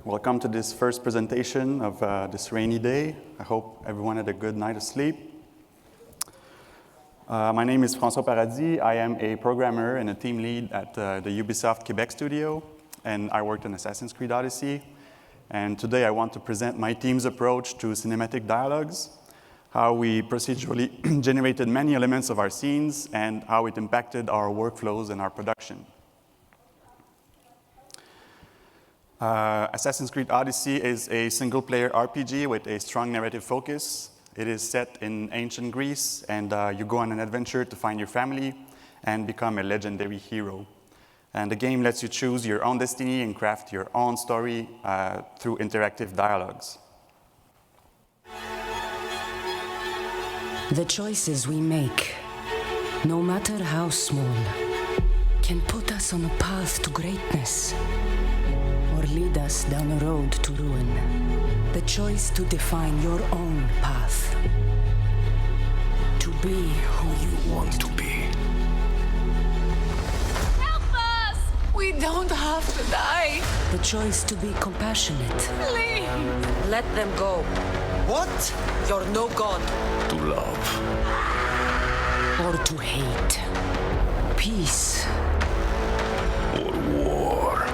Welcome to this first presentation of this rainy day. I hope everyone had a good night of sleep. My name is François Paradis. I am a programmer and a team lead at the Ubisoft Quebec studio, and I worked on Assassin's Creed Odyssey. And today I want to present my team's approach to cinematic dialogues, how we procedurally generated many elements of our scenes, and how it impacted our workflows and our production. Assassin's Creed Odyssey is a single-player RPG with a strong narrative focus. It is set in ancient Greece, and you go on an adventure to find your family and become a legendary hero. And the game lets you choose your own destiny and craft your own story through interactive dialogues. The choices we make, no matter how small, can put us on a path to greatness or lead us down a road to ruin. The choice to define your own path, to be who you want to be. Help us! We don't have to die. The choice to be compassionate. Please! Let them go. What? You're no god. To love. Or to hate. Peace. Or war.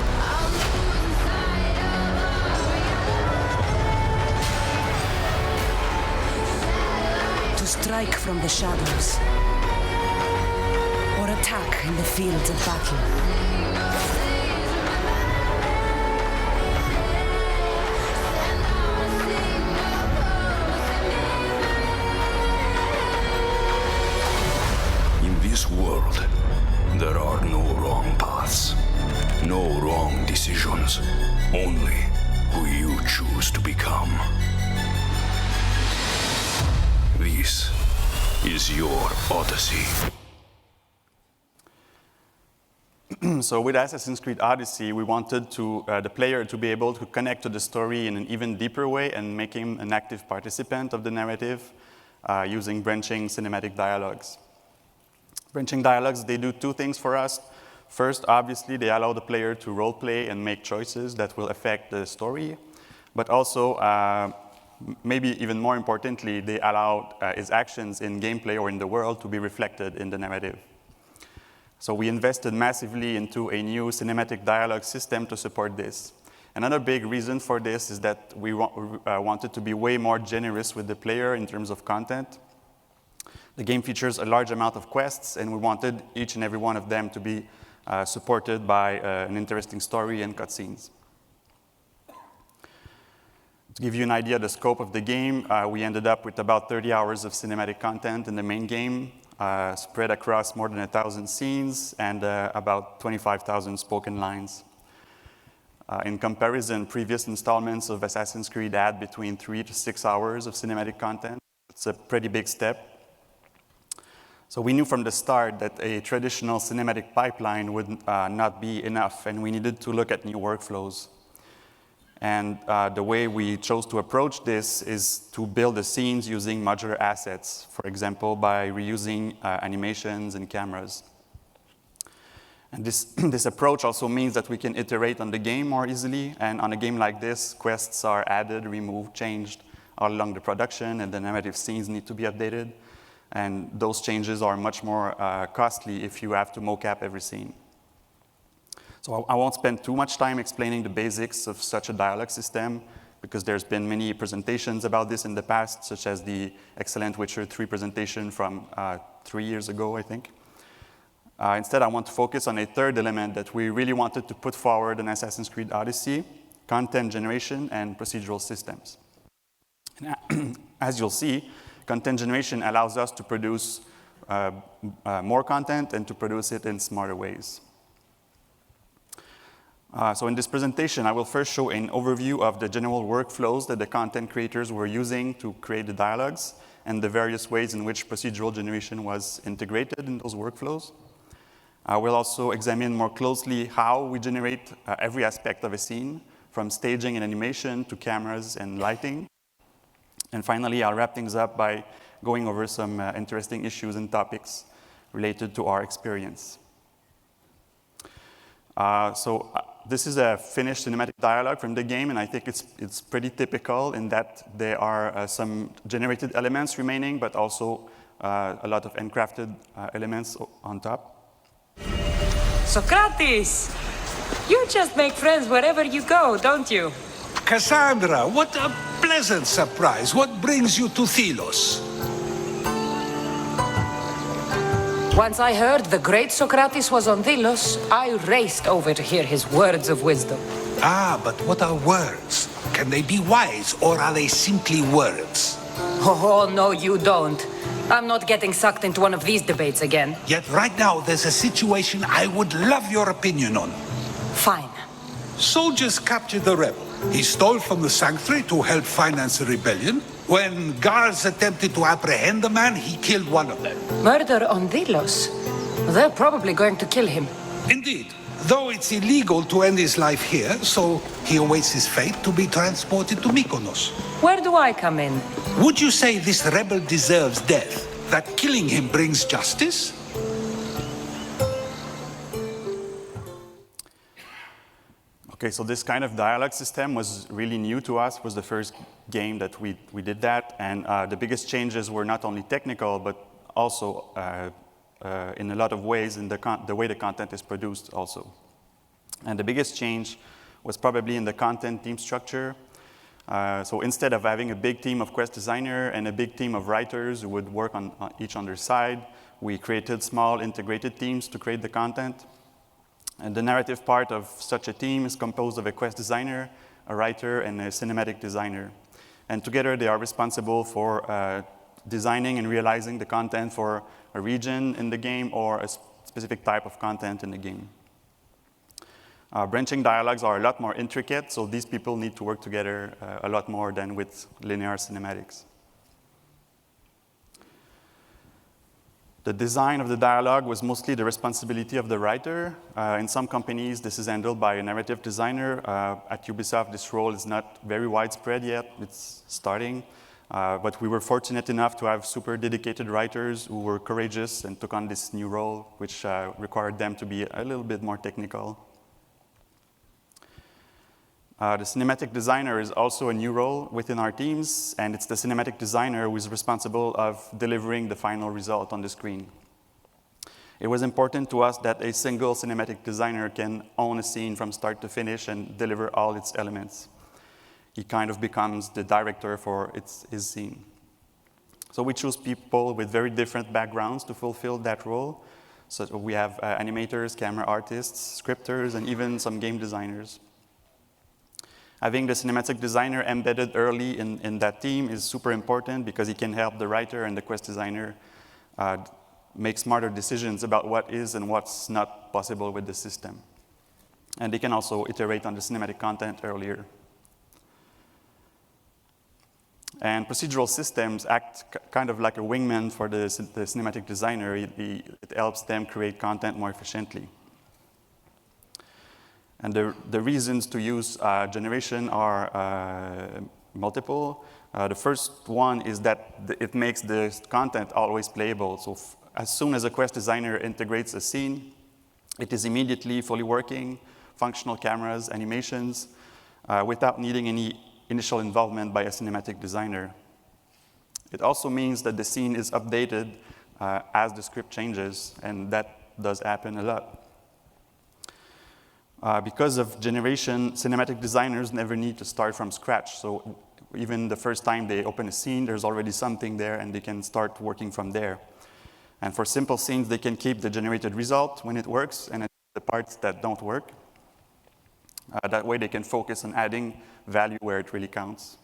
To strike from the shadows. Or attack in the fields of battle. In this world, there are no wrong paths, no wrong decisions, only who you choose to become. This is your Odyssey. So with Assassin's Creed Odyssey, we wanted the player to be able to connect to the story in an even deeper way and make him an active participant of the narrative using branching cinematic dialogues. Branching dialogues, they do two things for us. First, obviously, they allow the player to role-play and make choices that will affect the story. But also, maybe even more importantly, they allow his actions in gameplay or in the world to be reflected in the narrative. So we invested massively into a new cinematic dialogue system to support this. Another big reason for this is that we wanted to be way more generous with the player in terms of content. The game features a large amount of quests, and we wanted each and every one of them to be supported by an interesting story and cutscenes. To give you an idea of the scope of the game, we ended up with about 30 hours of cinematic content in the main game, spread across more than 1,000 scenes and about 25,000 spoken lines. In comparison, previous installments of Assassin's Creed had between 3 to 6 hours of cinematic content. It's a pretty big step. So we knew from the start that a traditional cinematic pipeline would not be enough, and we needed to look at new workflows. And the way we chose to approach this is to build the scenes using modular assets, for example, by reusing animations and cameras. And this approach also means that we can iterate on the game more easily, and on a game like this, quests are added, removed, changed all along the production, and the narrative scenes need to be updated. And those changes are much more costly if you have to mocap every scene. So I won't spend too much time explaining the basics of such a dialogue system, because there's been many presentations about this in the past, such as the excellent Witcher 3 presentation from 3 years ago, I think. Instead, I want to focus on a third element that we really wanted to put forward in Assassin's Creed Odyssey: content generation and procedural systems. And as you'll see, content generation allows us to produce more content and to produce it in smarter ways. So in this presentation, I will first show an overview of the general workflows that the content creators were using to create the dialogues and the various ways in which procedural generation was integrated in those workflows. I will also examine more closely how we generate every aspect of a scene, from staging and animation to cameras and lighting. And finally, I'll wrap things up by going over some interesting issues and topics related to our experience. This is a finished cinematic dialogue from the game, and I think it's pretty typical in that there are some generated elements remaining, but also a lot of handcrafted elements on top. Socrates! You just make friends wherever you go, don't you? Cassandra, what a pleasant surprise. What brings you to Thelos? Once I heard the great Socrates was on Delos, I raced over to hear his words of wisdom. Ah, but what are words? Can they be wise, or are they simply words? Oh, no, you don't. I'm not getting sucked into one of these debates again. Yet right now, there's a situation I would love your opinion on. Fine. Soldiers captured the rebel. He stole from the sanctuary to help finance the rebellion. When guards attempted to apprehend the man, he killed one of them. Murder on Delos. They're probably going to kill him. Indeed. Though it's illegal to end his life here, so he awaits his fate to be transported to Mykonos. Where do I come in? Would you say this rebel deserves death? That killing him brings justice? Okay, so this kind of dialogue system was really new to us. It was the first game that we did that. And the biggest changes were not only technical, but also in a lot of ways in the way the content is produced also. And the biggest change was probably in the content team structure. So instead of having a big team of quest designer and a big team of writers who would work on each on their side, we created small integrated teams to create the content. And the narrative part of such a team is composed of a quest designer, a writer, and a cinematic designer. And together they are responsible for designing and realizing the content for a region in the game or a specific type of content in the game. Branching dialogues are a lot more intricate, so these people need to work together a lot more than with linear cinematics. The design of the dialogue was mostly the responsibility of the writer. In some companies, this is handled by a narrative designer. At Ubisoft, this role is not very widespread yet. It's starting. But we were fortunate enough to have super dedicated writers who were courageous and took on this new role, which required them to be a little bit more technical. The cinematic designer is also a new role within our teams, and it's the cinematic designer who is responsible of delivering the final result on the screen. It was important to us that a single cinematic designer can own a scene from start to finish and deliver all its elements. He kind of becomes the director for his scene. So we choose people with very different backgrounds to fulfill that role. So we have animators, camera artists, scripters, and even some game designers. Having the cinematic designer embedded early in that team is super important because he can help the writer and the quest designer make smarter decisions about what is and what's not possible with the system. And they can also iterate on the cinematic content earlier. And procedural systems act kind of like a wingman for the cinematic designer. It helps them create content more efficiently. And the reasons to use generation are multiple. The first one is that it makes the content always playable. So as soon as a quest designer integrates a scene, it is immediately fully working, functional cameras, animations, without needing any initial involvement by a cinematic designer. It also means that the scene is updated as the script changes, and that does happen a lot. Because of generation, cinematic designers never need to start from scratch. So even the first time they open a scene, there's already something there, and they can start working from there. And for simple scenes, they can keep the generated result when it works, and the parts that don't work. That way, they can focus on adding value where it really counts.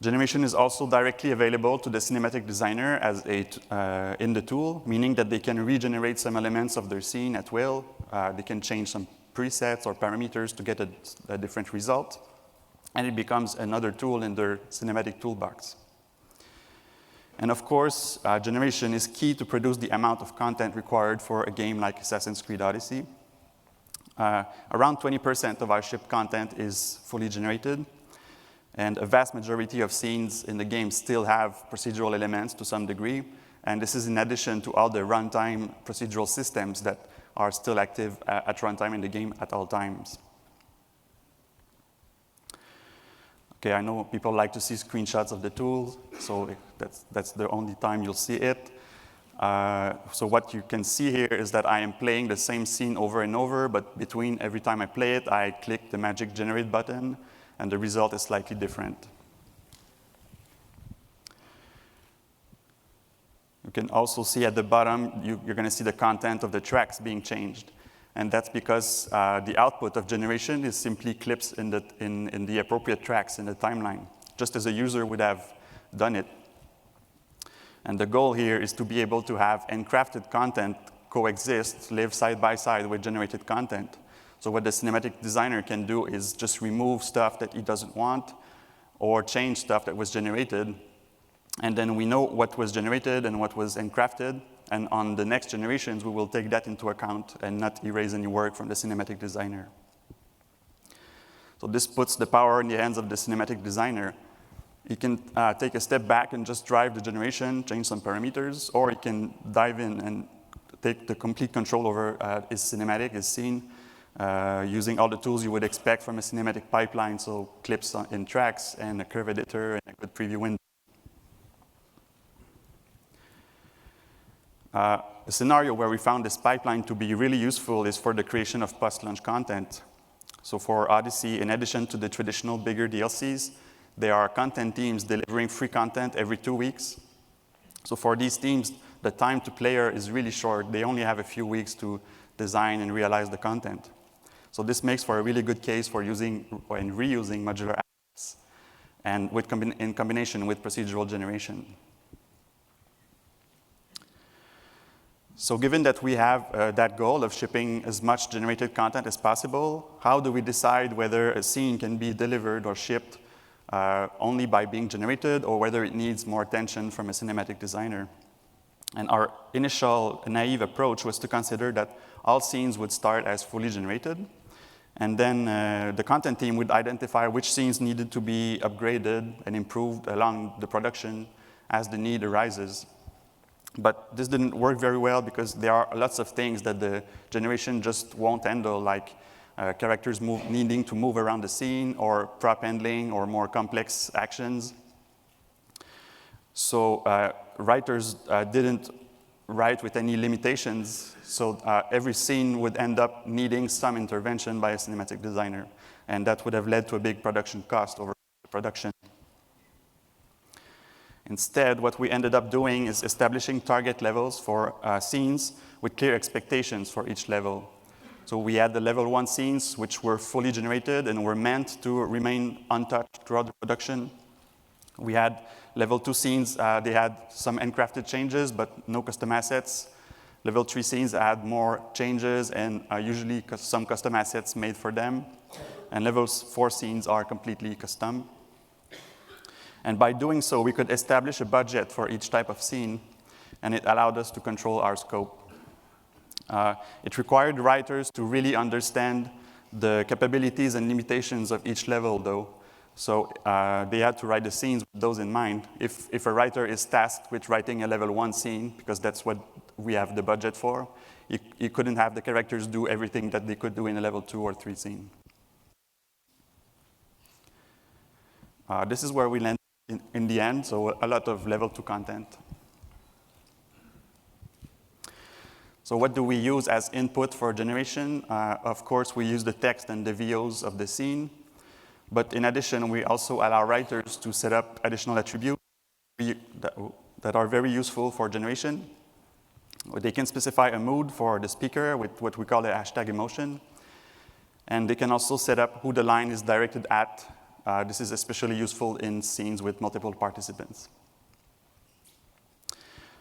Generation is also directly available to the cinematic designer as in the tool, meaning that they can regenerate some elements of their scene at will. They can change some presets or parameters to get a different result. And it becomes another tool in their cinematic toolbox. And of course, generation is key to produce the amount of content required for a game like Assassin's Creed Odyssey. Around 20% of our shipped content is fully generated. And a vast majority of scenes in the game still have procedural elements to some degree. And this is in addition to all the runtime procedural systems that are still active at runtime in the game at all times. Okay, I know people like to see screenshots of the tools, so that's the only time you'll see it. So what you can see here is that I am playing the same scene over and over, but between every time I play it, I click the magic generate button, and the result is slightly different. You can also see at the bottom, you're going to see the content of the tracks being changed. And that's because the output of generation is simply clips in the appropriate tracks in the timeline, just as a user would have done it. And the goal here is to be able to have encrafted content coexist, live side by side with generated content. So what the cinematic designer can do is just remove stuff that he doesn't want or change stuff that was generated. And then we know what was generated and what was encrafted. And on the next generations, we will take that into account and not erase any work from the cinematic designer. So this puts the power in the hands of the cinematic designer. He can take a step back and just drive the generation, change some parameters, or he can dive in and take the complete control over his cinematic, his scene, using all the tools you would expect from a cinematic pipeline, so clips in tracks and a curve editor and a good preview window. A scenario where we found this pipeline to be really useful is for the creation of post-launch content. So for Odyssey, in addition to the traditional bigger DLCs, there are content teams delivering free content every 2 weeks. So for these teams, the time to player is really short. They only have a few weeks to design and realize the content. So this makes for a really good case for using and reusing modular assets, and in combination with procedural generation. So given that we have that goal of shipping as much generated content as possible, how do we decide whether a scene can be delivered or shipped only by being generated, or whether it needs more attention from a cinematic designer? And our initial naive approach was to consider that all scenes would start as fully generated, and then the content team would identify which scenes needed to be upgraded and improved along the production as the need arises. But this didn't work very well because there are lots of things that the generation just won't handle, like characters needing to move around the scene, or prop handling, or more complex actions. So writers didn't write with any limitations, so every scene would end up needing some intervention by a cinematic designer, and that would have led to a big production cost over production. Instead, what we ended up doing is establishing target levels for scenes with clear expectations for each level. So we had the level 1 scenes, which were fully generated and were meant to remain untouched throughout the production. We had level 2 scenes, they had some encrafted changes, but no custom assets. Level 3 scenes had more changes and usually some custom assets made for them. And level 4 scenes are completely custom. And by doing so, we could establish a budget for each type of scene, and it allowed us to control our scope. It required writers to really understand the capabilities and limitations of each level, though. So they had to write the scenes with those in mind. If a writer is tasked with writing a level 1 scene, because that's what we have the budget for, you couldn't have the characters do everything that they could do in a level 2 or 3 scene. This is where we landed in the end, so a lot of level 2 content. So what do we use as input for generation? Of course, we use the text and the VOs of the scene. But in addition, we also allow writers to set up additional attributes that are very useful for generation. They can specify a mood for the speaker with what we call the hashtag emotion. And they can also set up who the line is directed at. This is especially useful in scenes with multiple participants.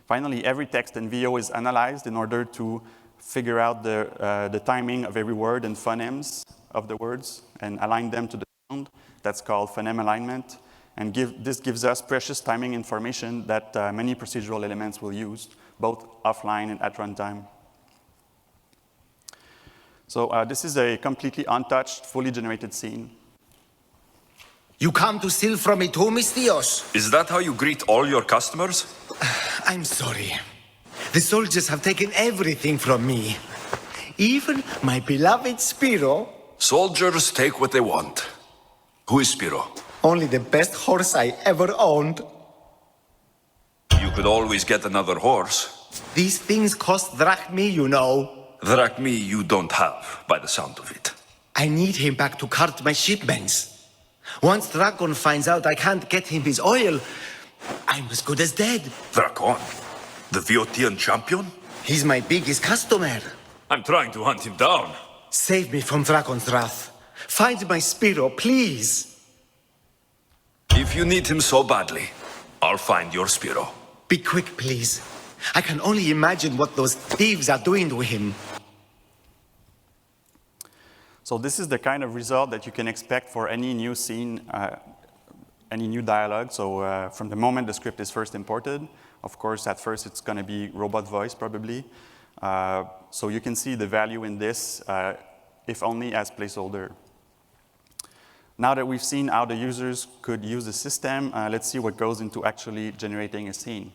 Finally, every text and VO is analyzed in order to figure out the timing of every word and phonemes of the words and align them to the sound. That's called phoneme alignment. And this gives us precious timing information that many procedural elements will use, both offline and at runtime. So this is a completely untouched, fully generated scene. You come to steal from me too, Misthios? Is that how you greet all your customers? I'm sorry. The soldiers have taken everything from me. Even my beloved Spiro, Soldiers take what they want. Who is Spiro? only the best horse I ever owned. You could always get another horse. These things cost drachmi, you know. Drachmi you don't have, by the sound of it. I need him back to cart my shipments. Once Dragon finds out I can't get him his oil, I'm as good as dead. Drakon? The Viotian champion? He's my biggest customer. I'm trying to hunt him down. Save me from Dragon's wrath. Find my Spiro, please. If you need him so badly, I'll find your Spiro. Be quick, please. I can only imagine what those thieves are doing to him. So this is the kind of result that you can expect for any new scene, any new dialogue. So from the moment the script is first imported, of course, at first it's going to be robot voice probably. So you can see the value in this, if only as placeholder. Now that we've seen how the users could use the system, let's see what goes into actually generating a scene.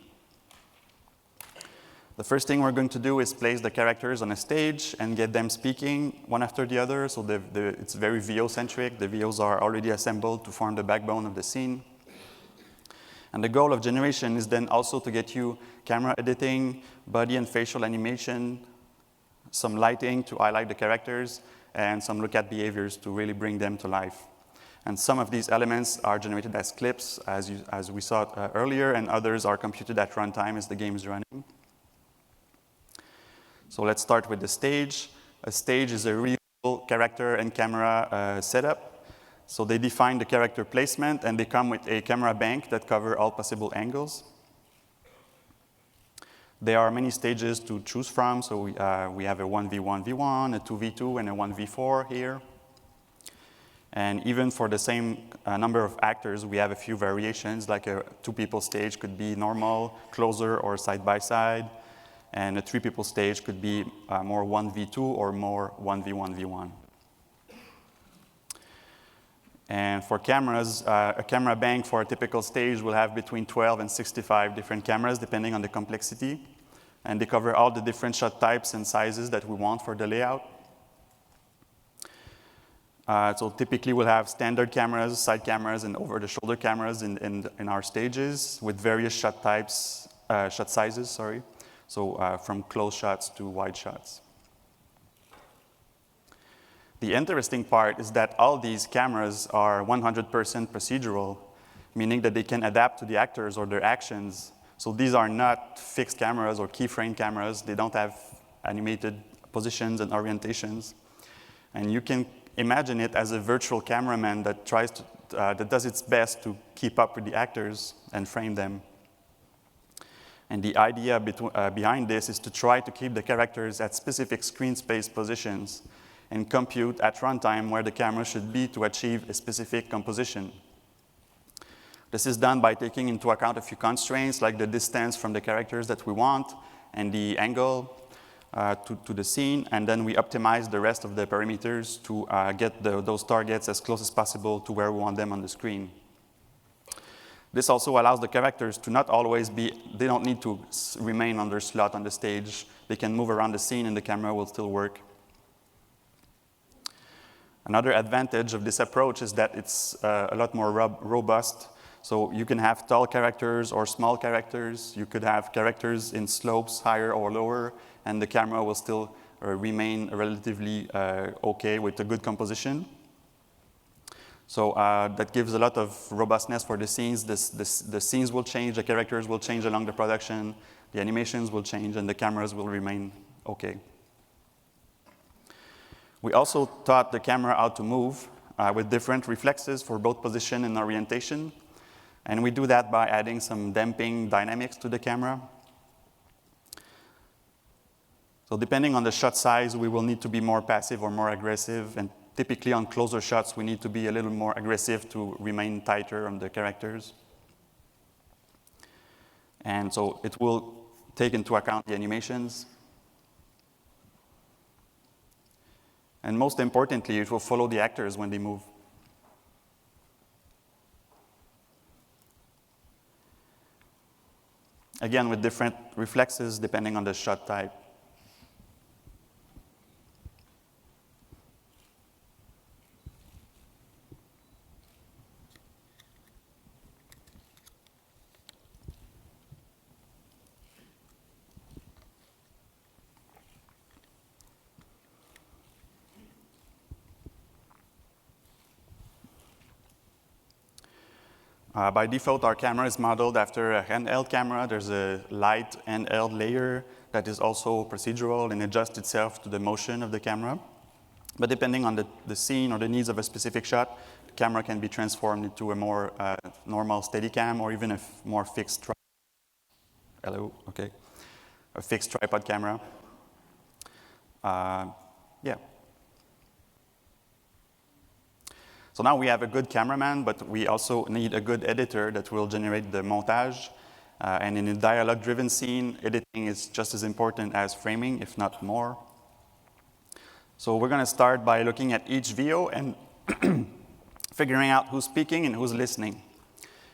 The first thing we're going to do is place the characters on a stage and get them speaking one after the other. So it's very VO-centric. The VOs are already assembled to form the backbone of the scene. And the goal of generation is then also to get you camera editing, body and facial animation, some lighting to highlight the characters, and some look-at behaviors to really bring them to life. And some of these elements are generated as clips, as we saw earlier, and others are computed at runtime as the game is running. So let's start with the stage. A stage is a real character and camera setup. So they define the character placement, and they come with a camera bank that cover all possible angles. There are many stages to choose from. So we have a 1v1v1, a 2v2, and a 1v4 here. And even for the same number of actors, we have a few variations, like a 2-people stage could be normal, closer, or side-by-side. And a 3-people stage could be more 1v2 or more 1v1v1. And for cameras, a camera bank for a typical stage will have between 12 and 65 different cameras, depending on the complexity. And they cover all the different shot types and sizes that we want for the layout. So typically we'll have standard cameras, side cameras, and over-the-shoulder cameras in our stages with various shot types, shot sizes, sorry. So from close shots to wide shots. The interesting part is that all these cameras are 100% procedural, meaning that they can adapt to the actors or their actions. So these are not fixed cameras or keyframe cameras. They don't have animated positions and orientations. And you can imagine it as a virtual cameraman that that does its best to keep up with the actors and frame them. And the idea behind this is to try to keep the characters at specific screen space positions and compute at runtime where the camera should be to achieve a specific composition. This is done by taking into account a few constraints, like the distance from the characters that we want and the angle to the scene, and then we optimize the rest of the parameters to get those targets as close as possible to where we want them on the screen. This also allows the characters to not always they don't need to remain on their slot on the stage. They can move around the scene and the camera will still work. Another advantage of this approach is that it's a lot more robust. So you can have tall characters or small characters. You could have characters in slopes, higher or lower, and the camera will still remain relatively okay with a good composition. So that gives a lot of robustness for the scenes. The scenes will change, the characters will change along the production, the animations will change, and the cameras will remain okay. We also taught the camera how to move with different reflexes for both position and orientation. And we do that by adding some damping dynamics to the camera. So depending on the shot size, we will need to be more passive or more aggressive. And typically on closer shots, we need to be a little more aggressive to remain tighter on the characters. And so it will take into account the animations. And most importantly, it will follow the actors when they move. Again, with different reflexes depending on the shot type. By default, our camera is modeled after a handheld camera. There's a light handheld layer that is also procedural and adjusts itself to the motion of the camera. But depending on the scene or the needs of a specific shot, the camera can be transformed into a more normal Steadicam or even a more fixed a fixed tripod camera. Yeah. So now we have a good cameraman, but we also need a good editor that will generate the montage. And in a dialogue-driven scene, editing is just as important as framing, if not more. So we're going to start by looking at each VO and figuring out who's speaking and who's listening.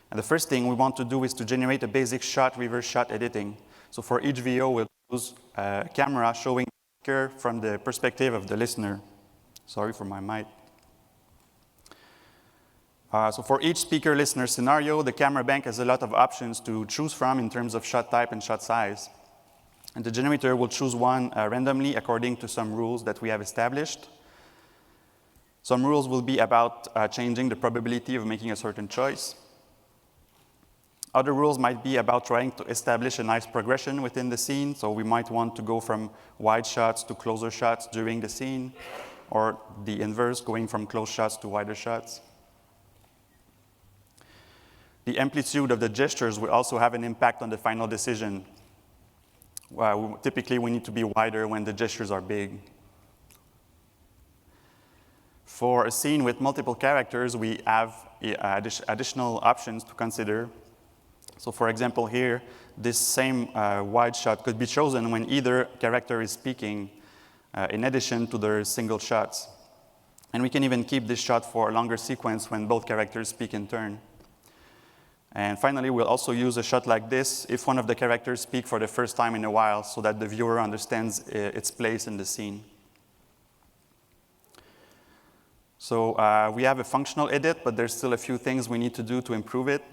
And the first thing we want to do is to generate a basic shot, reverse shot editing. So for each VO, we'll use a camera showing the speaker from the perspective of the listener. Sorry for my mic. So for each speaker-listener scenario, the camera bank has a lot of options to choose from in terms of shot type and shot size. And the generator will choose one randomly according to some rules that we have established. Some rules will be about changing the probability of making a certain choice. Other rules might be about trying to establish a nice progression within the scene. So we might want to go from wide shots to closer shots during the scene, or the inverse, going from close shots to wider shots. The amplitude of the gestures will also have an impact on the final decision. Typically, we need to be wider when the gestures are big. For a scene with multiple characters, we have additional options to consider. So for example, here, this same wide shot could be chosen when either character is speaking, in addition to their single shots. And we can even keep this shot for a longer sequence when both characters speak in turn. And finally, we'll also use a shot like this if one of the characters speak for the first time in a while so that the viewer understands its place in the scene. So we have a functional edit, but there's still a few things we need to do to improve it.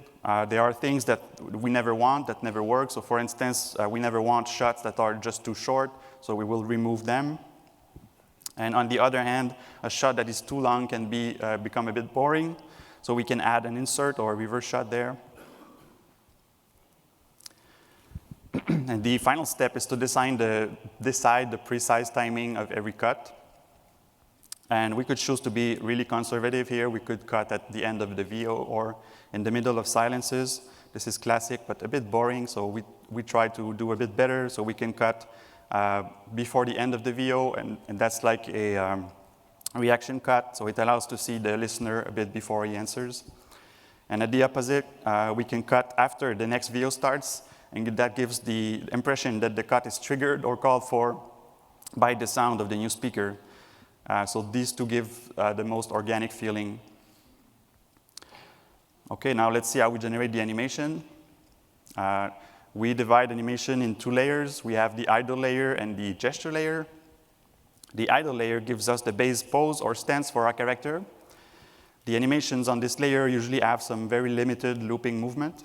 There are things that we never want, that never work. So for instance, we never want shots that are just too short, so we will remove them. And on the other hand, a shot that is too long can become a bit boring. So we can add an insert or a reverse shot there. And the final step is to decide the precise timing of every cut. And we could choose to be really conservative here. We could cut at the end of the VO or in the middle of silences. This is classic, but a bit boring, so we try to do a bit better. So we can cut before the end of the VO, and that's like a reaction cut, so it allows to see the listener a bit before he answers. And at the opposite, we can cut after the next VO starts, and that gives the impression that the cut is triggered or called for by the sound of the new speaker. So these two give the most organic feeling. Okay, now let's see how we generate the animation. We divide animation in two layers. We have the idle layer and the gesture layer. The idle layer gives us the base pose or stance for our character. The animations on this layer usually have some very limited looping movement.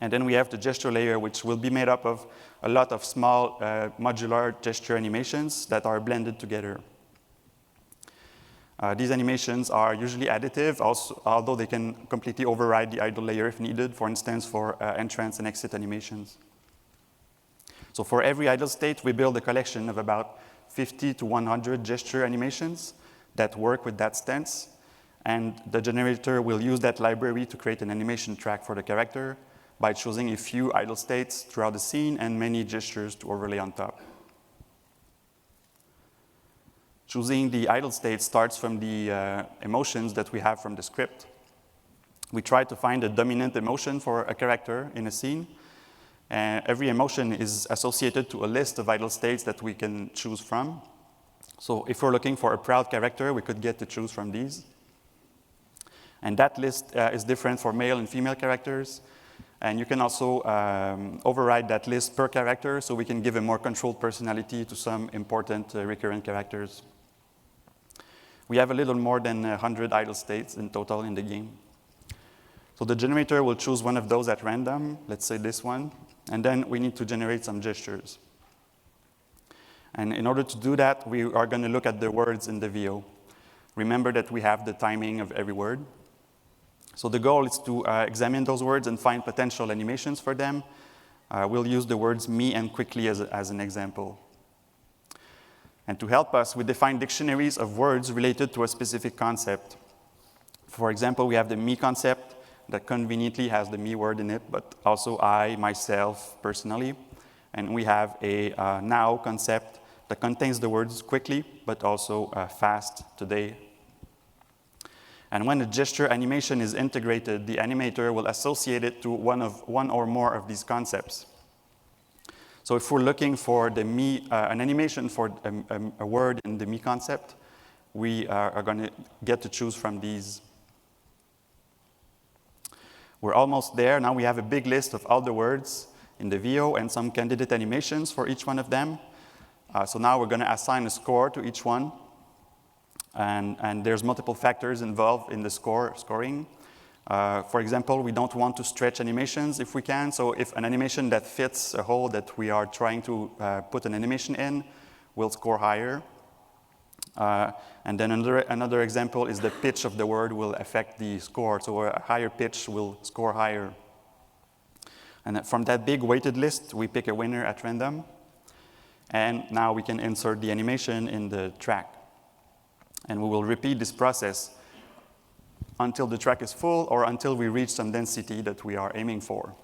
And then we have the gesture layer, which will be made up of a lot of small modular gesture animations that are blended together. These animations are usually additive, although they can completely override the idle layer if needed, for instance, for entrance and exit animations. So for every idle state, we build a collection of about 50 to 100 gesture animations that work with that stance. And the generator will use that library to create an animation track for the character by choosing a few idle states throughout the scene and many gestures to overlay on top. Choosing the idle state starts from the emotions that we have from the script. We try to find a dominant emotion for a character in a scene. Every emotion is associated to a list of idle states that we can choose from. So if we're looking for a proud character, we could get to choose from these. And that list is different for male and female characters. And you can also override that list per character, so we can give a more controlled personality to some important recurrent characters. We have a little more than 100 idle states in total in the game. So the generator will choose one of those at random, let's say this one, and then we need to generate some gestures. And in order to do that, we are going to look at the words in the VO. Remember that we have the timing of every word. So the goal is to examine those words and find potential animations for them. We'll use the words me and quickly as an example. And to help us, we define dictionaries of words related to a specific concept. For example, we have the me concept that conveniently has the me word in it, but also I, myself, personally. And we have a now concept that contains the words quickly, but also fast, today. And when a gesture animation is integrated, the animator will associate it to one or more of these concepts. So if we're looking for the me, an animation for a word in the me concept, we are going to get to choose from these. We're almost there. Now we have a big list of all the words in the VO and some candidate animations for each one of them. So now we're going to assign a score to each one. And there's multiple factors involved in the scoring. For example, we don't want to stretch animations if we can. So if an animation that fits a hole that we are trying to put an animation in will score higher. And then another example is the pitch of the word will affect the score. So a higher pitch will score higher. And from that big weighted list, we pick a winner at random. And now we can insert the animation in the track. And we will repeat this process until the track is full or until we reach some density that we are aiming for.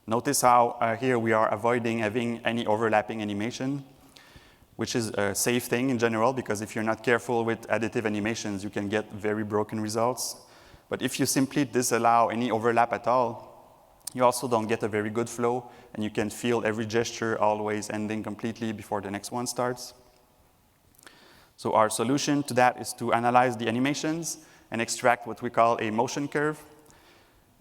Notice how here we are avoiding having any overlapping animation, which is a safe thing in general, because if you're not careful with additive animations, you can get very broken results. But if you simply disallow any overlap at all, you also don't get a very good flow, and you can feel every gesture always ending completely before the next one starts. So our solution to that is to analyze the animations and extract what we call a motion curve.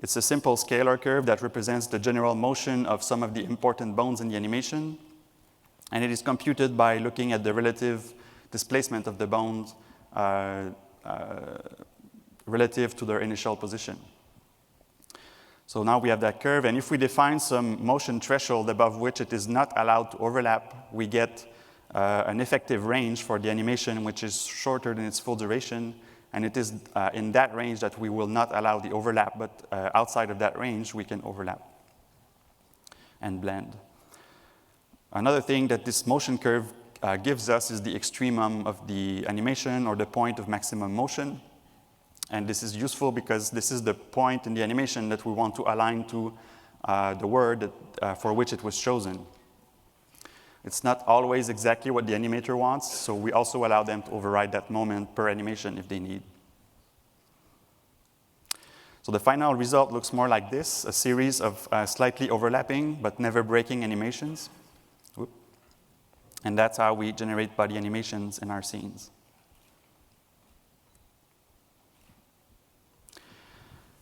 It's a simple scalar curve that represents the general motion of some of the important bones in the animation. And it is computed by looking at the relative displacement of the bones relative to their initial position. So now we have that curve, and if we define some motion threshold above which it is not allowed to overlap, we get an effective range for the animation which is shorter than its full duration, and it is in that range that we will not allow the overlap, but outside of that range we can overlap and blend. Another thing that this motion curve gives us is the extremum of the animation or the point of maximum motion, and this is useful because this is the point in the animation that we want to align to the word for which it was chosen. It's not always exactly what the animator wants, so we also allow them to override that moment per animation if they need. So the final result looks more like this, a series of slightly overlapping but never breaking animations. And that's how we generate body animations in our scenes.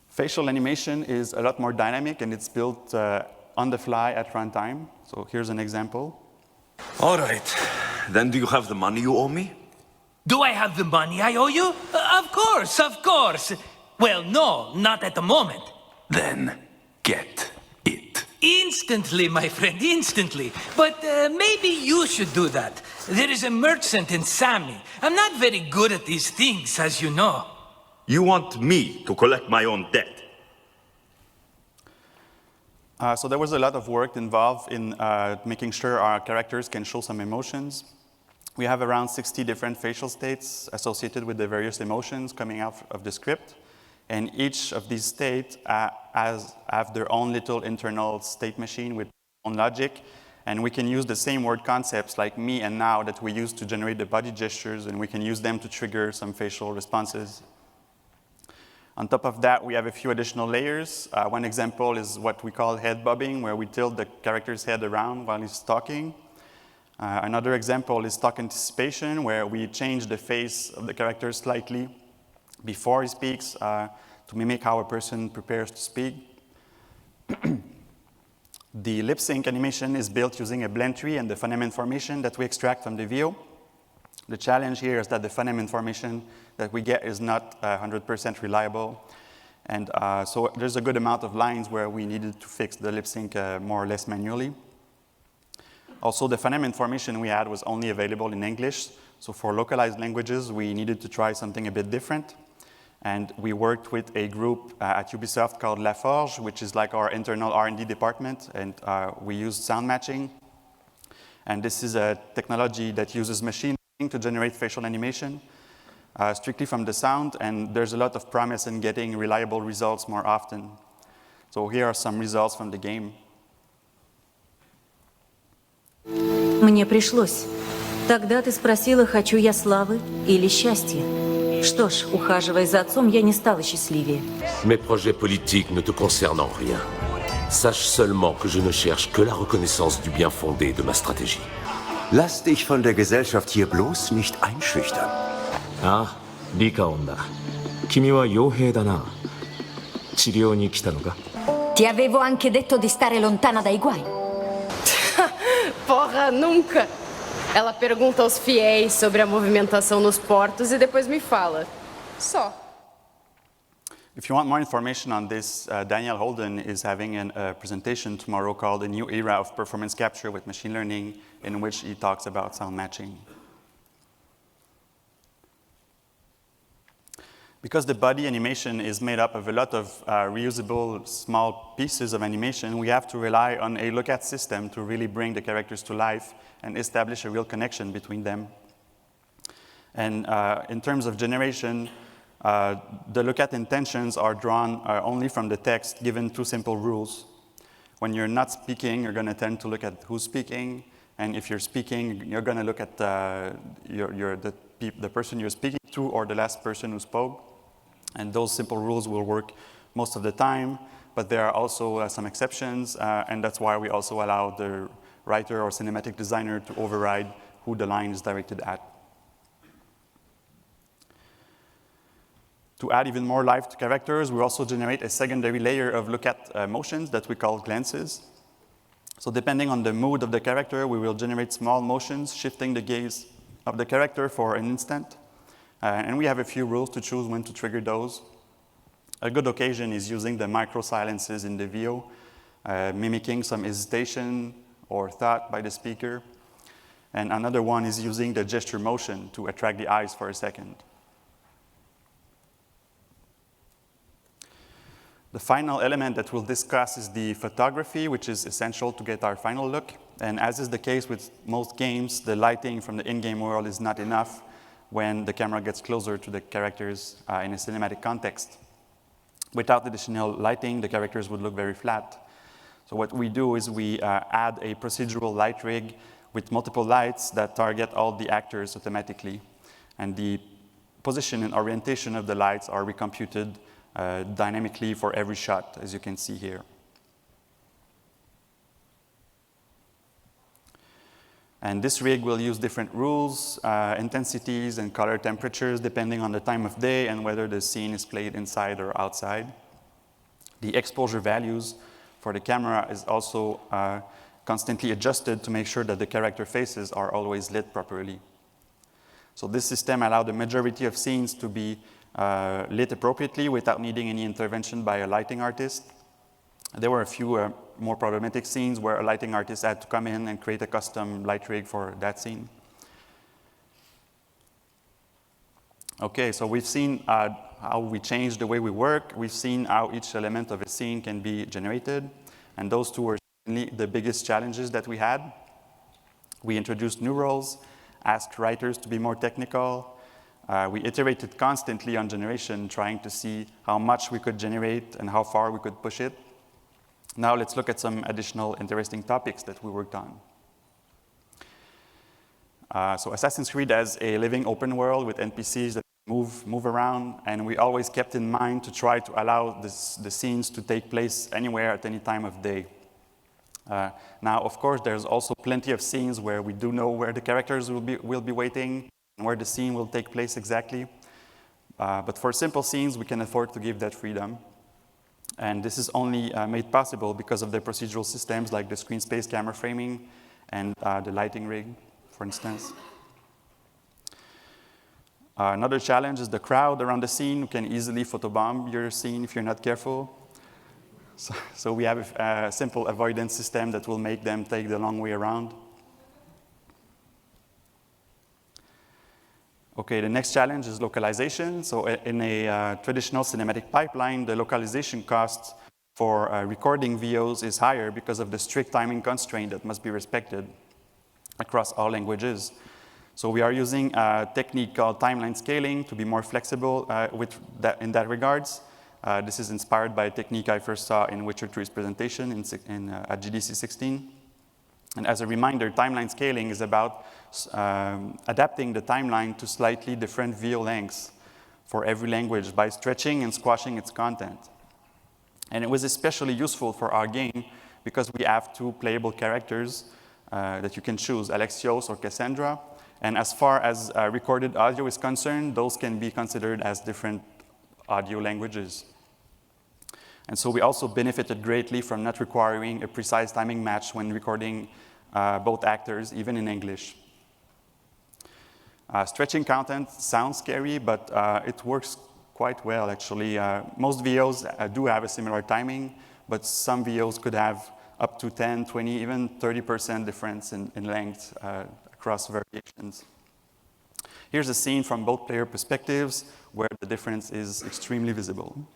Facial animation is a lot more dynamic, and it's built on the fly at runtime. So here's an example. All right. Then do you have the money you owe me? Do I have the money I owe you? Of course, of course. Well, no, not at the moment. Then get it. Instantly, my friend, instantly. But maybe you should do that. There is a merchant in Sami. I'm not very good at these things, as you know. You want me to collect my own debt? So there was a lot of work involved in making sure our characters can show some emotions. We have around 60 different facial states associated with the various emotions coming out of the script. And each of these states have their own little internal state machine with their own logic. And we can use the same word concepts like me and now that we use to generate the body gestures, and we can use them to trigger some facial responses. On top of that, we have a few additional layers. One example is what we call head bobbing, where we tilt the character's head around while he's talking. Another example is talk anticipation, where we change the face of the character slightly before he speaks to mimic how a person prepares to speak. The lip sync animation is built using a blend tree and the phoneme information that we extract from the VO. The challenge here is that the phoneme information that we get is not 100% reliable. And so there's a good amount of lines where we needed to fix the lip sync more or less manually. Also, the phoneme information we had was only available in English. So for localized languages, we needed to try something a bit different. And we worked with a group at Ubisoft called La Forge, which is like our internal R&D department, and we used sound matching. And this is a technology that uses machine learning to generate facial animation strictly from the sound, and there's a lot of promise in getting reliable results more often. So here are some results from the game. Мне пришлось. Тогда ты спросила, хочу я славы или счастья. Что ж, ухаживая за отцом, я не стала счастливее. Mes projets politiques ne te concernent en rien. Sache seulement que je ne cherche que la reconnaissance du bien fondé de ma stratégie. Lass dich von der Gesellschaft hier bloß nicht einschüchtern. Ah, リカオンだ。君は傭兵だな。治療に来たのか? Ti avevo anche detto di stare lontana dai guai. Porra, nunca! Ela pergunta aos fiéis sobre a movimentação nos portos e depois me fala. Só. If you want more information on this, Daniel Holden is having a presentation tomorrow called A New Era of Performance Capture with Machine Learning, in which he talks about sound matching. Because the body animation is made up of a lot of reusable small pieces of animation, we have to rely on a look-at system to really bring the characters to life and establish a real connection between them. And in terms of generation, the look-at intentions are drawn only from the text, given two simple rules. When you're not speaking, you're going to tend to look at who's speaking, and if you're speaking, you're going to look at the person you're speaking to or the last person who spoke. And those simple rules will work most of the time, but there are also some exceptions, and that's why we also allow the writer or cinematic designer to override who the line is directed at. To add even more life to characters, we also generate a secondary layer of look-at motions that we call glances. So depending on the mood of the character, we will generate small motions, shifting the gaze of the character for an instant. And we have a few rules to choose when to trigger those. A good occasion is using the micro silences in the VO, mimicking some hesitation or thought by the speaker. And another one is using the gesture motion to attract the eyes for a second. The final element that we'll discuss is the photography, which is essential to get our final look. And as is the case with most games, the lighting from the in-game world is not enough when the camera gets closer to the characters in a cinematic context. Without additional lighting, the characters would look very flat. So what we do is we add a procedural light rig with multiple lights that target all the actors automatically. And the position and orientation of the lights are recomputed dynamically for every shot, as you can see here. And this rig will use different rules, intensities, and color temperatures depending on the time of day and whether the scene is played inside or outside. The exposure values for the camera is also constantly adjusted to make sure that the character faces are always lit properly. So this system allowed the majority of scenes to be lit appropriately without needing any intervention by a lighting artist. There were a few more problematic scenes where a lighting artist had to come in and create a custom light rig for that scene. Okay, so we've seen how we changed the way we work. We've seen how each element of a scene can be generated. And those two were certainly the biggest challenges that we had. We introduced new roles, asked writers to be more technical. We iterated constantly on generation, trying to see how much we could generate and how far we could push it. Now let's look at some additional interesting topics that we worked on. So Assassin's Creed has a living open world with NPCs that move around, and we always kept in mind to try to allow the scenes to take place anywhere at any time of day. Now, of course, there's also plenty of scenes where we do know where the characters will be waiting and where the scene will take place exactly. But for simple scenes, we can afford to give that freedom. And this is only made possible because of the procedural systems like the screen space camera framing and the lighting rig, for instance. Another challenge is the crowd around the scene who can easily photobomb your scene if you're not careful. So we have a simple avoidance system that will make them take the long way around. Okay, the next challenge is localization. So in a traditional cinematic pipeline, the localization cost for recording VOs is higher because of the strict timing constraint that must be respected across all languages. So we are using a technique called timeline scaling to be more flexible in that regards. This is inspired by a technique I first saw in Witcher 3's presentation at GDC 16. And as a reminder, timeline scaling is about adapting the timeline to slightly different VO lengths for every language by stretching and squashing its content. And it was especially useful for our game because we have two playable characters that you can choose, Alexios or Cassandra. And as far as recorded audio is concerned, those can be considered as different audio languages. And so we also benefited greatly from not requiring a precise timing match when recording both actors, even in English. Stretching content sounds scary, but it works quite well, actually. Most VOs do have a similar timing, but some VOs could have up to 10, 20, even 30% difference in length across variations. Here's a scene from both player perspectives where the difference is extremely visible.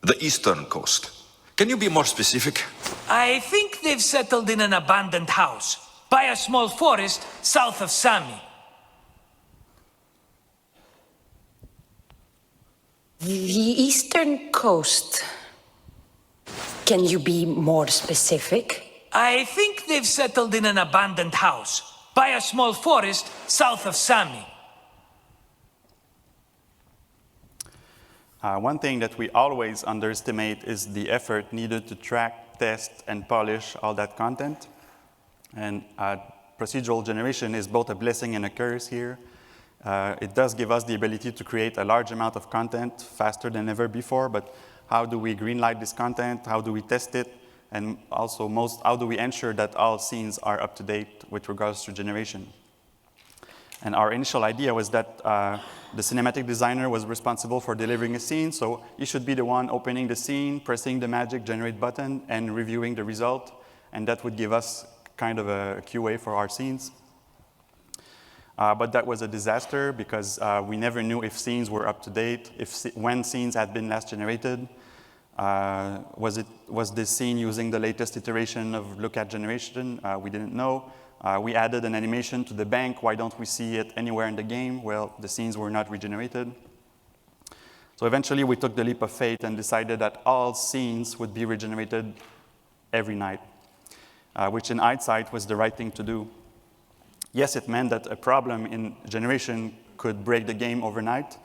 The Eastern Coast. Can you be more specific? I think they've settled in an abandoned house by a small forest south of Sami. The Eastern Coast. Can you be more specific? I think they've settled in an abandoned house by a small forest south of Sami. One thing that we always underestimate is the effort needed to track, test, and polish all that content. And procedural generation is both a blessing and a curse here. It does give us the ability to create a large amount of content faster than ever before, but how do we greenlight this content? How do we test it? And also, how do we ensure that all scenes are up to date with regards to generation? And our initial idea was that the cinematic designer was responsible for delivering a scene, so he should be the one opening the scene, pressing the magic generate button, and reviewing the result, and that would give us kind of a QA for our scenes. But that was a disaster because we never knew if scenes were up to date, when scenes had been last generated. Was this scene using the latest iteration of look-at generation? We didn't know. We added an animation to the bank. Why don't we see it anywhere in the game? Well, the scenes were not regenerated. So eventually we took the leap of faith and decided that all scenes would be regenerated every night, which in hindsight was the right thing to do. Yes, it meant that a problem in generation could break the game overnight,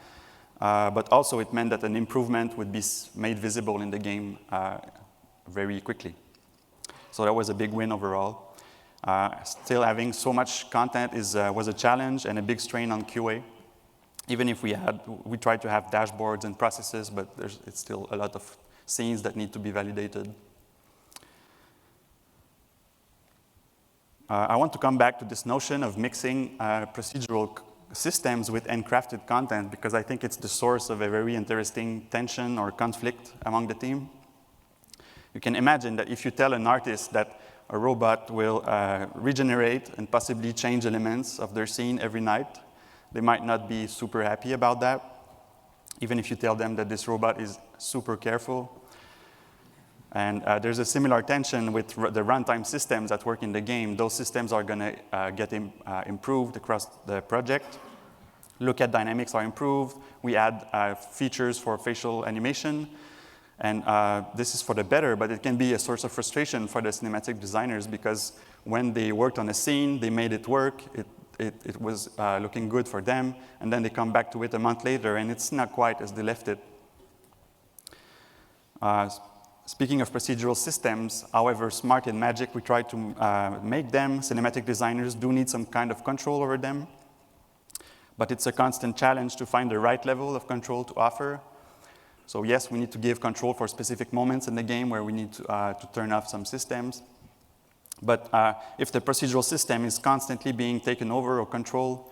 but also it meant that an improvement would be made visible in the game very quickly. So that was a big win overall. Still having so much content was a challenge and a big strain on QA. Even if we tried to have dashboards and processes, but it's still a lot of scenes that need to be validated. I want to come back to this notion of mixing procedural systems with handcrafted content because I think it's the source of a very interesting tension or conflict among the team. You can imagine that if you tell an artist that a robot will regenerate and possibly change elements of their scene every night, they might not be super happy about that, even if you tell them that this robot is super careful. And there's a similar tension with the runtime systems that work in the game. Those systems are going to get improved across the project. Look-at dynamics are improved. We add features for facial animation. And this is for the better, but it can be a source of frustration for the cinematic designers because when they worked on a scene, they made it work. It was looking good for them. And then they come back to it a month later, and it's not quite as they left it. Speaking of procedural systems, however smart in Magic we try to make them, cinematic designers do need some kind of control over them. But it's a constant challenge to find the right level of control to offer. So yes, we need to give control for specific moments in the game where we need to turn off some systems. But if the procedural system is constantly being taken over or controlled,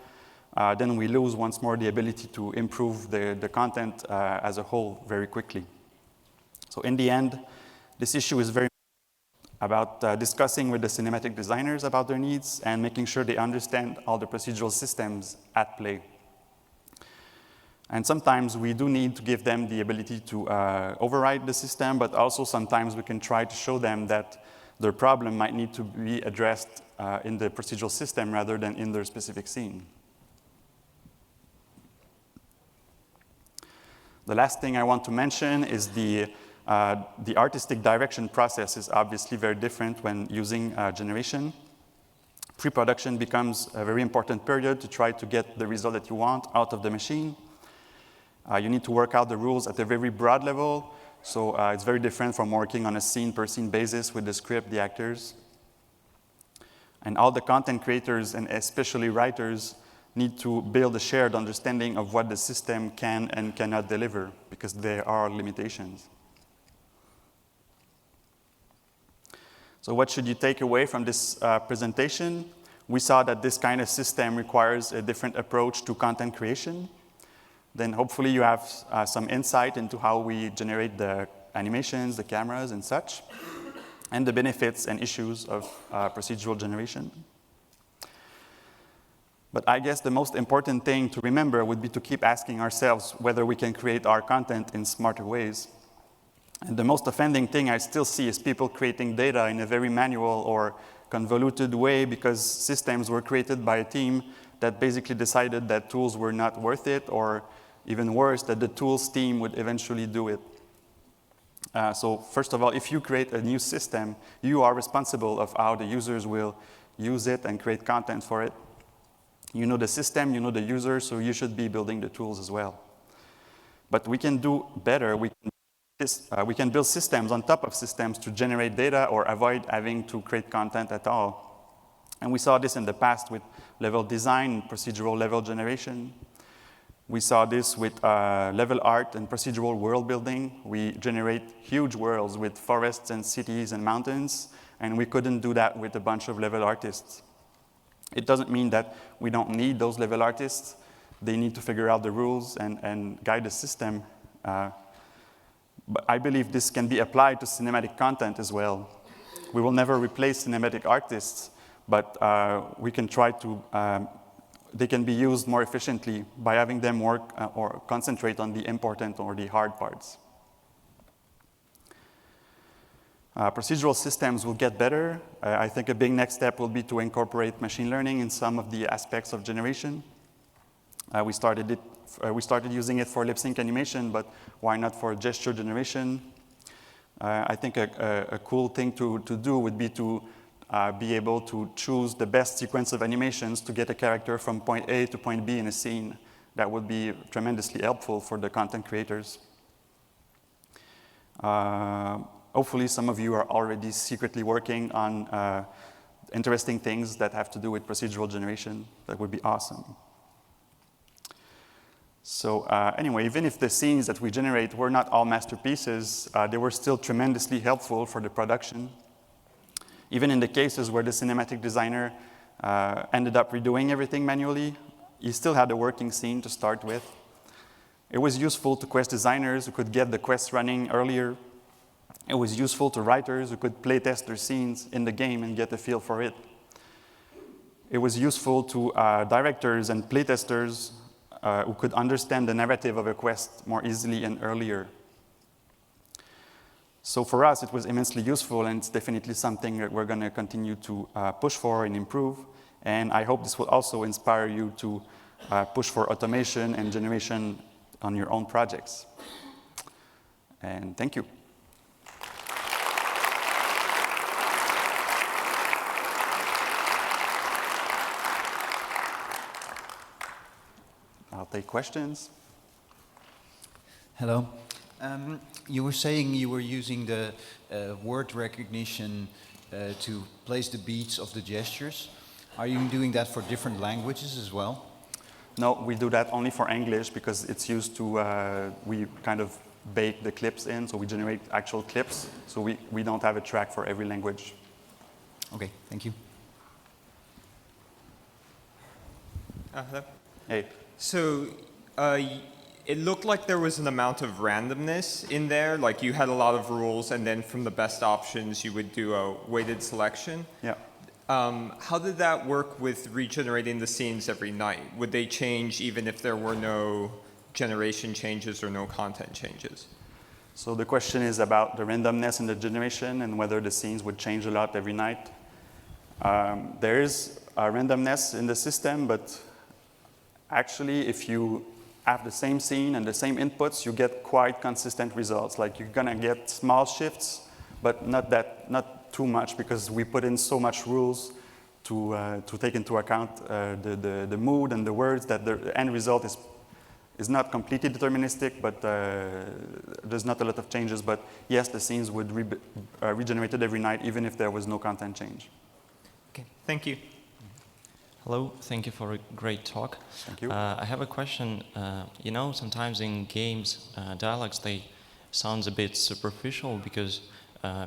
then we lose once more the ability to improve the content as a whole very quickly. So in the end, this issue is very about discussing with the cinematic designers about their needs and making sure they understand all the procedural systems at play. And sometimes we do need to give them the ability to override the system, but also sometimes we can try to show them that their problem might need to be addressed in the procedural system rather than in their specific scene. The last thing I want to mention is the artistic direction process is obviously very different when using generation. Pre-production becomes a very important period to try to get the result that you want out of the machine. You need to work out the rules at a very broad level, so it's very different from working on a scene-per-scene basis with the script, the actors. And all the content creators, and especially writers, need to build a shared understanding of what the system can and cannot deliver, because there are limitations. So what should you take away from this presentation? We saw that this kind of system requires a different approach to content creation. Then hopefully you have some insight into how we generate the animations, the cameras, and such, and the benefits and issues of procedural generation. But I guess the most important thing to remember would be to keep asking ourselves whether we can create our content in smarter ways. And the most offending thing I still see is people creating data in a very manual or convoluted way because systems were created by a team that basically decided that tools were not worth it, or even worse, that the tools team would eventually do it. So first of all, if you create a new system, you are responsible of how the users will use it and create content for it. You know the system, you know the user, so you should be building the tools as well. But we can do better. We can build systems on top of systems to generate data or avoid having to create content at all. And we saw this in the past with level design, procedural level generation. We saw this with level art and procedural world building. We generate huge worlds with forests and cities and mountains, and we couldn't do that with a bunch of level artists. It doesn't mean that we don't need those level artists. They need to figure out the rules and guide the system. But I believe this can be applied to cinematic content as well. We will never replace cinematic artists, but we can try to they can be used more efficiently by having them work or concentrate on the important or the hard parts. Procedural systems will get better. I think a big next step will be to incorporate machine learning in some of the aspects of generation. We started using it for lip sync animation, but why not for gesture generation? I think a cool thing to do would be to be able to choose the best sequence of animations to get a character from point A to point B in a scene. That would be tremendously helpful for the content creators. Hopefully some of you are already secretly working on interesting things that have to do with procedural generation. That would be awesome. So anyway, even if the scenes that we generate were not all masterpieces, they were still tremendously helpful for the production. Even in the cases where the cinematic designer ended up redoing everything manually, he still had a working scene to start with. It was useful to quest designers who could get the quests running earlier. It was useful to writers who could playtest their scenes in the game and get a feel for it. It was useful to directors and playtesters who could understand the narrative of a quest more easily and earlier. So for us, it was immensely useful, and it's definitely something that we're going to continue to push for and improve. And I hope this will also inspire you to push for automation and generation on your own projects. And thank you. I'll take questions. Hello. You were saying you were using the word recognition to place the beats of the gestures. Are you doing that for different languages as well? No, we do that only for English because it's used to, we kind of bake the clips in, so we generate actual clips. So we don't have a track for every language. Okay, thank you. Hello. Hey. So it looked like there was an amount of randomness in there. Like you had a lot of rules, and then from the best options, you would do a weighted selection. Yeah. How did that work with regenerating the scenes every night? Would they change even if there were no generation changes or no content changes? So the question is about the randomness in the generation and whether the scenes would change a lot every night. There is a randomness in the system, but actually if you have the same scene and the same inputs, you get quite consistent results. Like you're gonna get small shifts, but not too much, because we put in so much rules to take into account the mood and the words, that the end result is not completely deterministic, but there's not a lot of changes. But yes, the scenes would regenerated every night, even if there was no content change. Okay, thank you. Hello, thank you for a great talk. Thank you. I have a question. You know, sometimes in games, dialogues, they sound a bit superficial because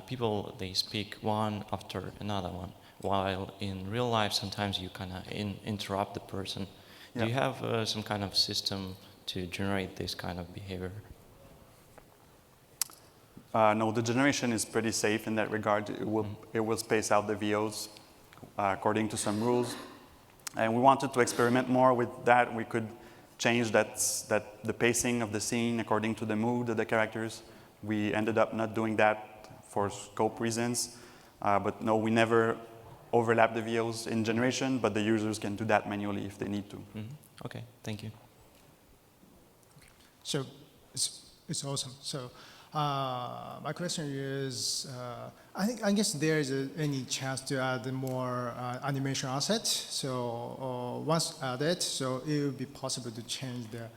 people, they speak one after another one, while in real life, sometimes you kind of interrupt the person. Yeah. Do you have some kind of system to generate this kind of behavior? No, the generation is pretty safe in that regard. It will space out the VOs according to some rules. And we wanted to experiment more with that. We could change the pacing of the scene according to the mood of the characters. We ended up not doing that for scope reasons. But no, we never overlap the VOs in generation, but the users can do that manually if they need to. Mm-hmm. Okay, thank you. So it's awesome. So my question is, I guess there is any chance to add more animation assets. So once added, so it will be possible to change the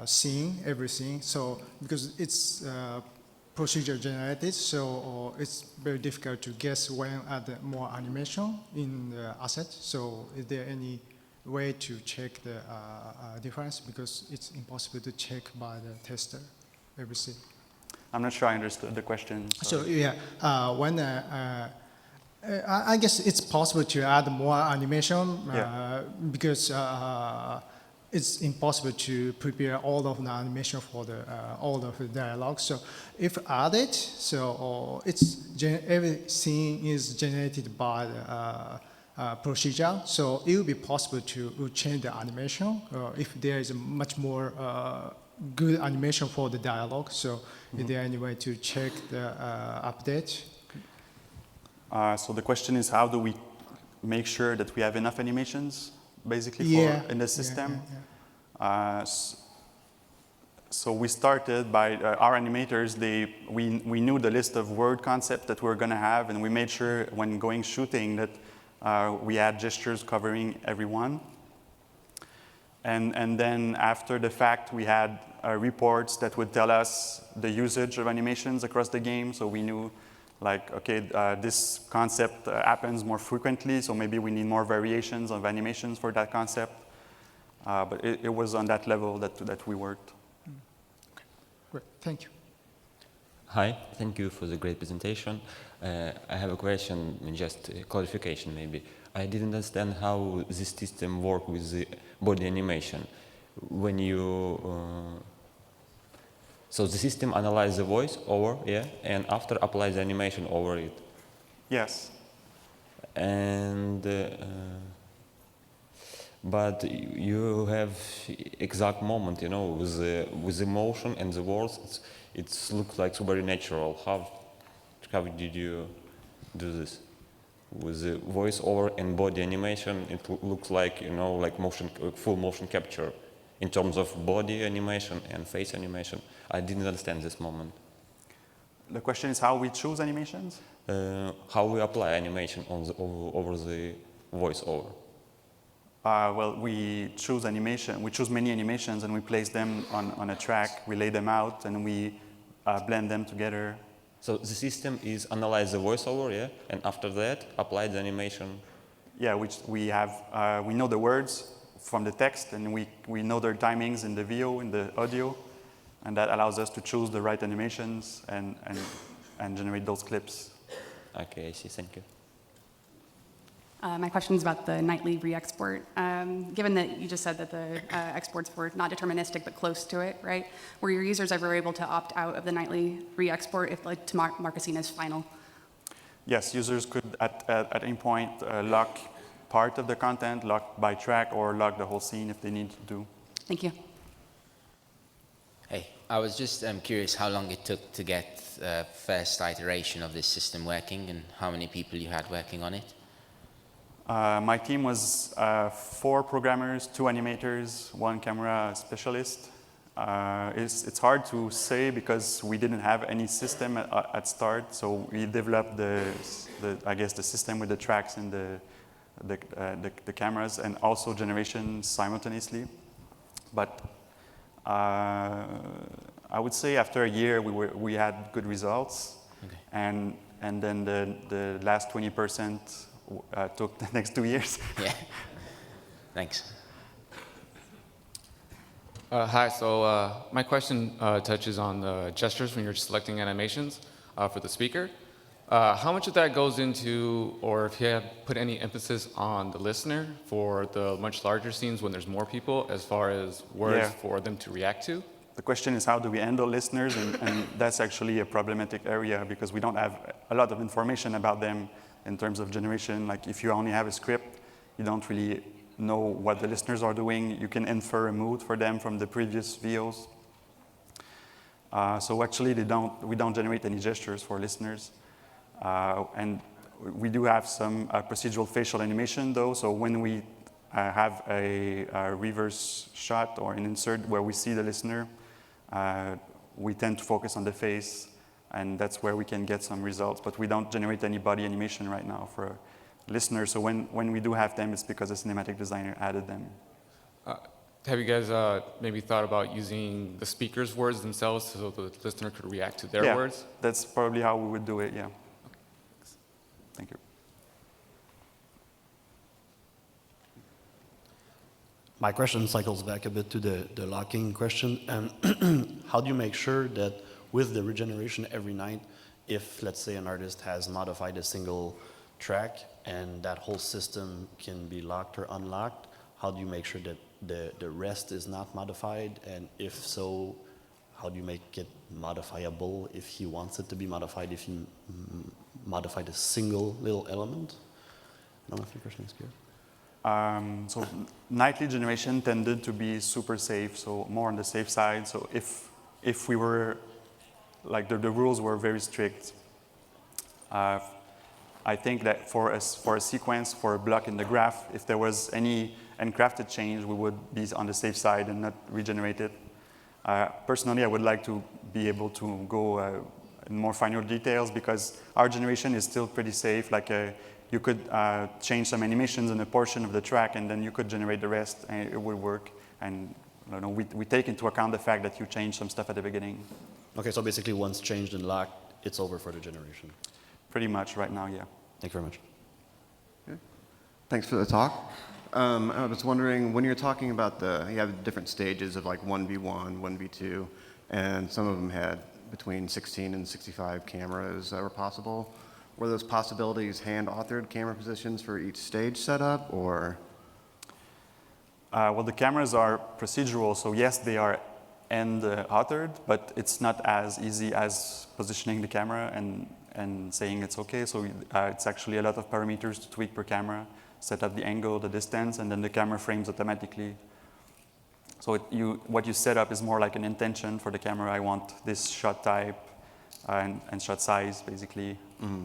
scene, everything. So because it's procedure generated, so it's very difficult to guess when add more animation in the asset. So is there any way to check the difference, because it's impossible to check by the tester everything? I'm not sure I understood the question. So yeah, when I guess it's possible to add more animation because it's impossible to prepare all of the animation for the all of the dialogue. So if added, so every scene is generated by the procedure. So it will be possible to change the animation if there is a much more good animation for the dialogue. So is there any way to check the update? So the question is, how do we make sure that we have enough animations, basically, in the system? So we started by our animators. We knew the list of word concepts that we were going to have, and we made sure when going shooting that we had gestures covering everyone. And then after the fact, we had reports that would tell us the usage of animations across the game. So we knew, like, okay, this concept happens more frequently, so maybe we need more variations of animations for that concept. But it was on that level that we worked. Okay. Great, thank you. Hi, thank you for the great presentation. I have a question, just a clarification maybe. I didn't understand how this system works with the body animation. When you, so the system analyzes the voice over, and after applies the animation over it. Yes. And, but you have exact moment, you know, with the motion and the words, it looks like very natural. How did you do this? With the voice-over and body animation, it looks like, you know, like full motion capture in terms of body animation and face animation. I didn't understand this moment. The question is how we choose animations? How we apply animation over the voice-over. Well, we choose animation. We choose many animations and we place them on a track. We lay them out and we blend them together. So the system is analyze the voiceover, and after that apply the animation. Yeah, which we have. We know the words from the text, and we know their timings in the VO, in the audio, and that allows us to choose the right animations and generate those clips. Okay, I see. Thank you. My question is about the nightly re-export. Given that you just said that the exports were not deterministic but close to it, right? Were your users ever able to opt out of the nightly re-export if, like, to Marquesine is final? Yes, users could at any point lock part of the content, lock by track, or lock the whole scene if they need to do. Thank you. Hey, I was just curious how long it took to get first iteration of this system working and how many people you had working on it. My team was 4 programmers, 2 animators, 1 camera specialist. It's hard to say because we didn't have any system at start, so we developed I guess the system with the tracks and the cameras, and also generation simultaneously. But I would say after a year we had good results, okay. and then the last 20% took the next 2 years. Yeah. Thanks. Hi, so my question touches on the gestures when you're selecting animations for the speaker. How much of that goes into, or if you have put any emphasis on the listener for the much larger scenes when there's more people, as far as words for them to react to? The question is, how do we handle listeners? And that's actually a problematic area because we don't have a lot of information about them in terms of generation. Like if you only have a script, you don't really know what the listeners are doing. You can infer a mood for them from the previous VOs. So actually, we don't generate any gestures for listeners. And we do have some procedural facial animation, though. So when we have a reverse shot or an insert where we see the listener, we tend to focus on the face, and that's where we can get some results. But we don't generate any body animation right now for listeners. So when we do have them, it's because a cinematic designer added them. Have you guys maybe thought about using the speaker's words themselves so the listener could react to their words? That's probably how we would do it, yeah. Thank you. My question cycles back a bit to the locking question. How do you make sure that with the regeneration every night, if, let's say, an artist has modified a single track and that whole system can be locked or unlocked, how do you make sure that the rest is not modified? And if so, how do you make it modifiable if he wants it to be modified, if he modified a single little element? I don't know if your question is clear. So nightly generation tended to be super safe, so more on the safe side. So if we were, like the rules were very strict, I think that for a sequence, for a block in the graph, if there was any encrafted change, we would be on the safe side and not regenerate it. Personally, I would like to be able to go in more finer details because our generation is still pretty safe. Like you could change some animations in a portion of the track and then you could generate the rest and it would work. And I don't know, we take into account the fact that you changed some stuff at the beginning. Okay, so basically once changed and locked, it's over for the generation. Pretty much right now, yeah. Thank you very much. Okay. Thanks for the talk. I was wondering, when you're talking about you have different stages of like 1v1, 1v2, and some of them had between 16 and 65 cameras that were possible. Were those possibilities hand-authored camera positions for each stage setup, or? Well, the cameras are procedural, so yes, they are hand-authored, but it's not as easy as positioning the camera and saying it's okay. So it's actually a lot of parameters to tweak per camera, set up the angle, the distance, and then the camera frames automatically. So what you set up is more like an intention for the camera. I want this shot type and shot size, basically. Mm-hmm.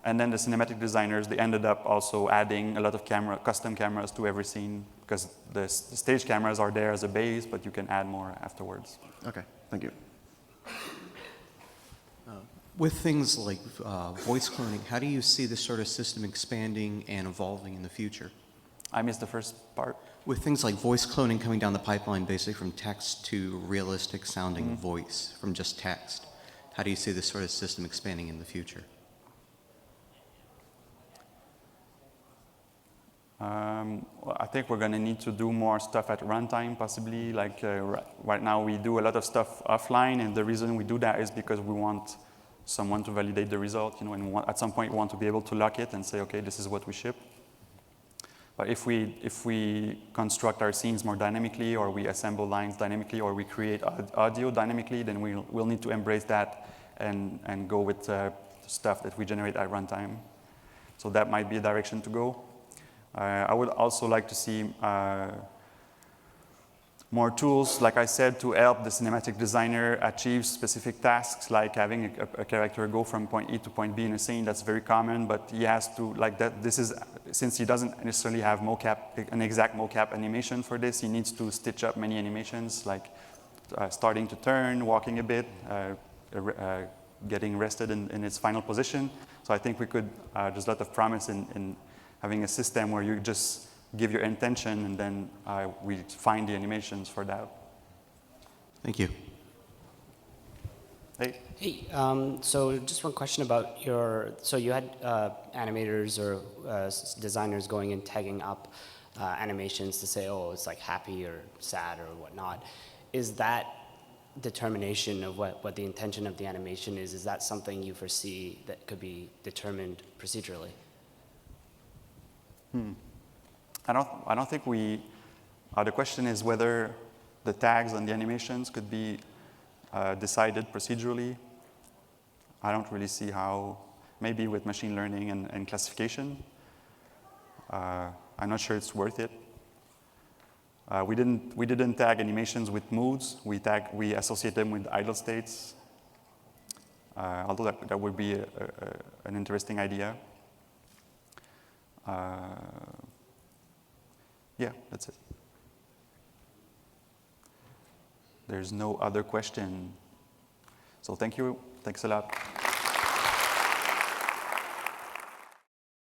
And then the cinematic designers, they ended up also adding a lot of custom cameras to every scene because the stage cameras are there as a base, but you can add more afterwards. Okay, thank you. With things like voice cloning, how do you see this sort of system expanding and evolving in the future? I missed the first part. With things like voice cloning coming down the pipeline, basically from text to realistic sounding voice from just text, how do you see this sort of system expanding in the future? Well, I think we're going to need to do more stuff at runtime, possibly. Like right now, we do a lot of stuff offline, and the reason we do that is because we want someone to validate the result, you know, and at some point we want to be able to lock it and say, okay, this is what we ship. But if we construct our scenes more dynamically, or we assemble lines dynamically, or we create audio dynamically, then we'll need to embrace that and go with stuff that we generate at runtime. So that might be a direction to go. I would also like to see more tools, like I said, to help the cinematic designer achieve specific tasks, like having a character go from point E to point B in a scene. That's very common, but he has to, like that, this is, since he doesn't necessarily have mocap, an exact mocap animation for this, he needs to stitch up many animations, like starting to turn, walking a bit, getting rested in its final position. So I think we could, there's a lot of promise in having a system where you just give your intention, and then we find the animations for that. Thank you. Hey. Hey, so just one question about so you had animators or designers going and tagging up animations to say, oh, it's like happy or sad or whatnot. Is that determination of what the intention of the animation is that something you foresee that could be determined procedurally? I don't think the question is whether the tags on the animations could be decided procedurally. I don't really see how, maybe with machine learning and classification. I'm not sure it's worth it. We didn't tag animations with moods. We associate them with idle states. Although that would be an interesting idea. Yeah, that's it. There's no other question. So thank you. Thanks a lot.